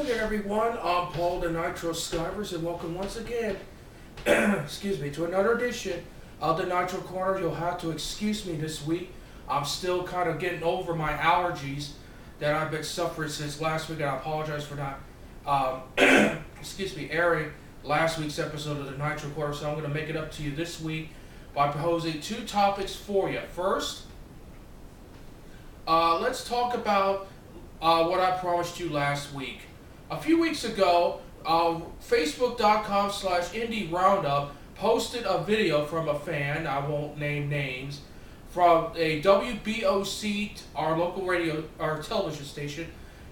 there, everyone. I'm Paul the Nitro Skivers, and welcome once again, excuse me, to another edition of the Nitro Corner. You'll have to excuse me this week. I'm still kind of getting over my allergies that I've been suffering since last week, and I apologize for not, airing last week's episode of the Nitro Corner. So I'm going to make it up to you this week by proposing two topics for you. First, let's talk about what I promised you last week. A few weeks ago, Facebook.com/Indie Roundup posted a video from a fan, I won't name names, from a WBOC, our local radio, our television station,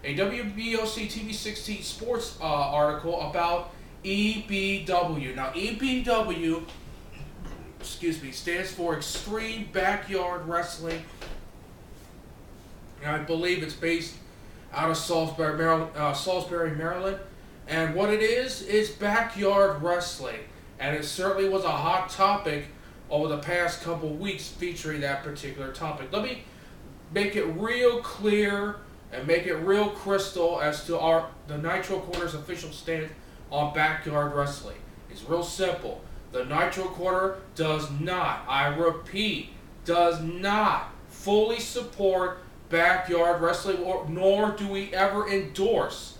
a WBOC TV 16 sports article about EBW. Now, EBW, stands for Extreme Backyard Wrestling. I believe it's based out of Salisbury, Maryland. And what it is backyard wrestling. And it certainly was a hot topic over the past couple weeks featuring that particular topic. Let me make it real clear and make it real crystal as to the Nitro Corner's official stance on backyard wrestling. It's real simple. The Nitro Corner does not, I repeat, does not fully support backyard wrestling, nor do we ever endorse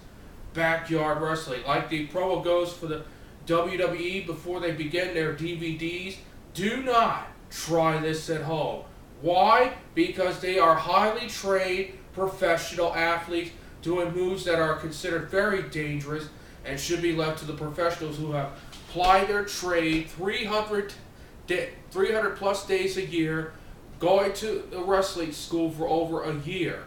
backyard wrestling. Like the promo goes for the WWE before they begin their DVDs, do not try this at home. Why? Because they are highly trained professional athletes doing moves that are considered very dangerous and should be left to the professionals who have plied their trade 300 plus days a year, going to the wrestling school for over a year.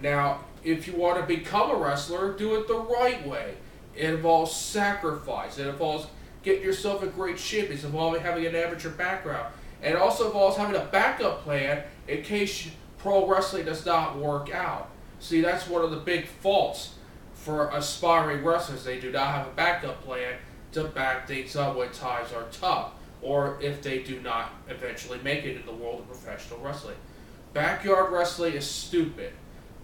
Now, if you want to become a wrestler, do it the right way. It involves sacrifice. It involves getting yourself in great shape. It involves having an amateur background. And it also involves having a backup plan in case pro wrestling does not work out. See, that's one of the big faults for aspiring wrestlers. They do not have a backup plan to back things up when times are tough, or if they do not eventually make it in the world of professional wrestling. Backyard wrestling is stupid.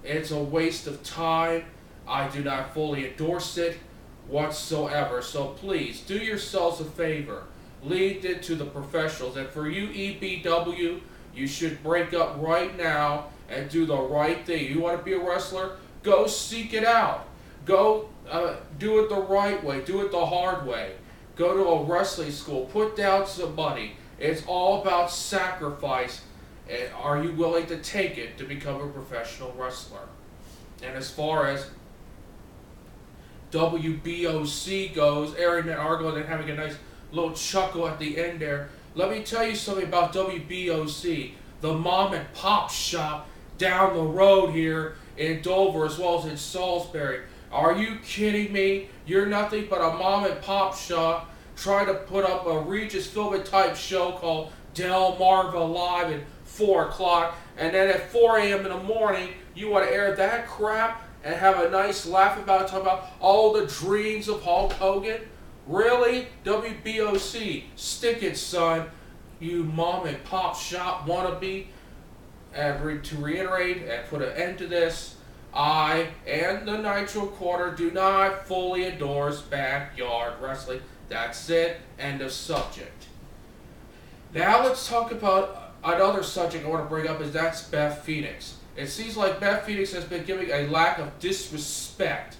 It's a waste of time. I do not fully endorse it whatsoever. So please, do yourselves a favor. Lead it to the professionals. And for you, EBW, you should break up right now and do the right thing. You want to be a wrestler? Go seek it out. Go do it the right way. Do it the hard way. Go to a wrestling school. Put down some money. It's all about sacrifice. And are you willing to take it to become a professional wrestler? And as far as WBOC goes, airing that article and having a nice little chuckle at the end there, let me tell you something about WBOC. The mom and pop shop down the road here in Dover as well as in Salisbury. Are you kidding me? You're nothing but a mom and pop shop trying to put up a Regis Philbin type show called Del Marva Live at 4 o'clock, and then at 4 a.m. in the morning you want to air that crap and have a nice laugh about it, talk about all the dreams of Hulk Hogan? Really? WBOC, stick it, son, you mom and pop shop wannabe. And to reiterate and put an end to this, I and the Nitro Corner do not fully endorse backyard wrestling. That's it. End of subject. Now let's talk about another subject I want to bring up, is that's Beth Phoenix. It seems like Beth Phoenix has been giving a lack of disrespect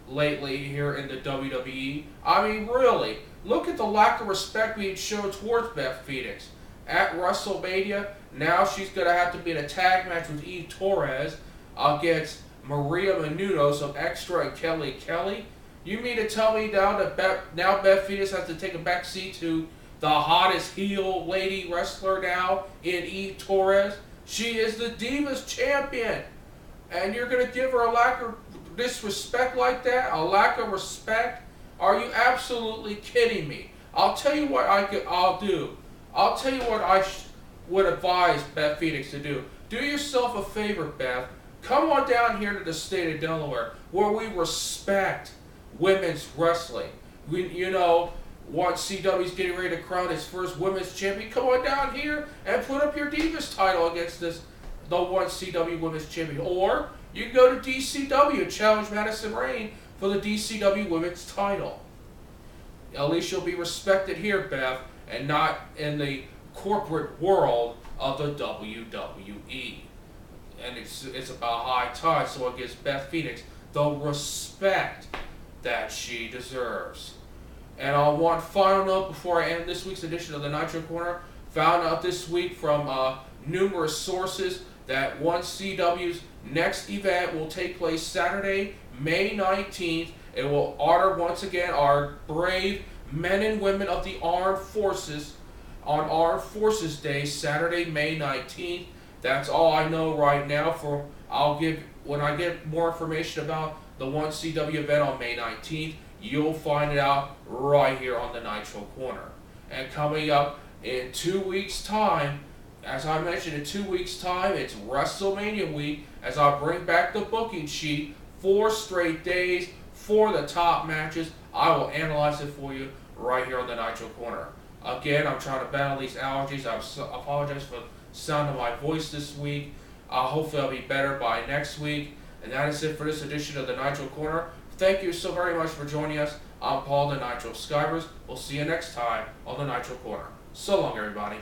lately here in the WWE. I mean, really, look at the lack of respect being shown towards Beth Phoenix. At WrestleMania, now she's going to have to be in a tag match with Eve Torres against Maria Menounos of Extra and Kelly Kelly. You mean to tell me now that Beth Phoenix has to take a back seat to the hottest heel lady wrestler now in Eve Torres? She is the Divas champion. And you're going to give her a lack of disrespect like that? A lack of respect? Are you absolutely kidding me? I'll tell you what I'll do. I'll tell you what I would advise Beth Phoenix to do. Do yourself a favor, Beth. Come on down here to the state of Delaware where we respect women's wrestling. Once CW's getting ready to crown his first women's champion, come on down here and put up your Divas title against the one CW women's champion. Or you can go to DCW and challenge Madison Rain for the DCW Women's title. At least you'll be respected here, Beth, and not in the corporate world of the WWE. And it's about high time, so it gives Beth Phoenix the respect that she deserves. And on one final note before I end this week's edition of the Nitro Corner, found out this week from numerous sources that 1CW's next event will take place Saturday, May 19th. It will honor once again our brave men and women of the armed forces on Armed Forces Day, Saturday, May 19th. That's all I know right now. When I get more information about the 1CW event on May 19th, you'll find it out right here on the Nitro Corner. And coming up in 2 weeks' time, as I mentioned, in 2 weeks' time, it's WrestleMania week, as I bring back the booking sheet, 4 straight days, for the top matches. I will analyze it for you right here on the Nitro Corner. Again, I'm trying to battle these allergies. I apologize for the sound of my voice this week. Hopefully I'll be better by next week. And that is it for this edition of the Nitro Corner. Thank you so very much for joining us. I'm Paul the Nitro Skybers. We'll see you next time on the Nitro Corner. So long, everybody.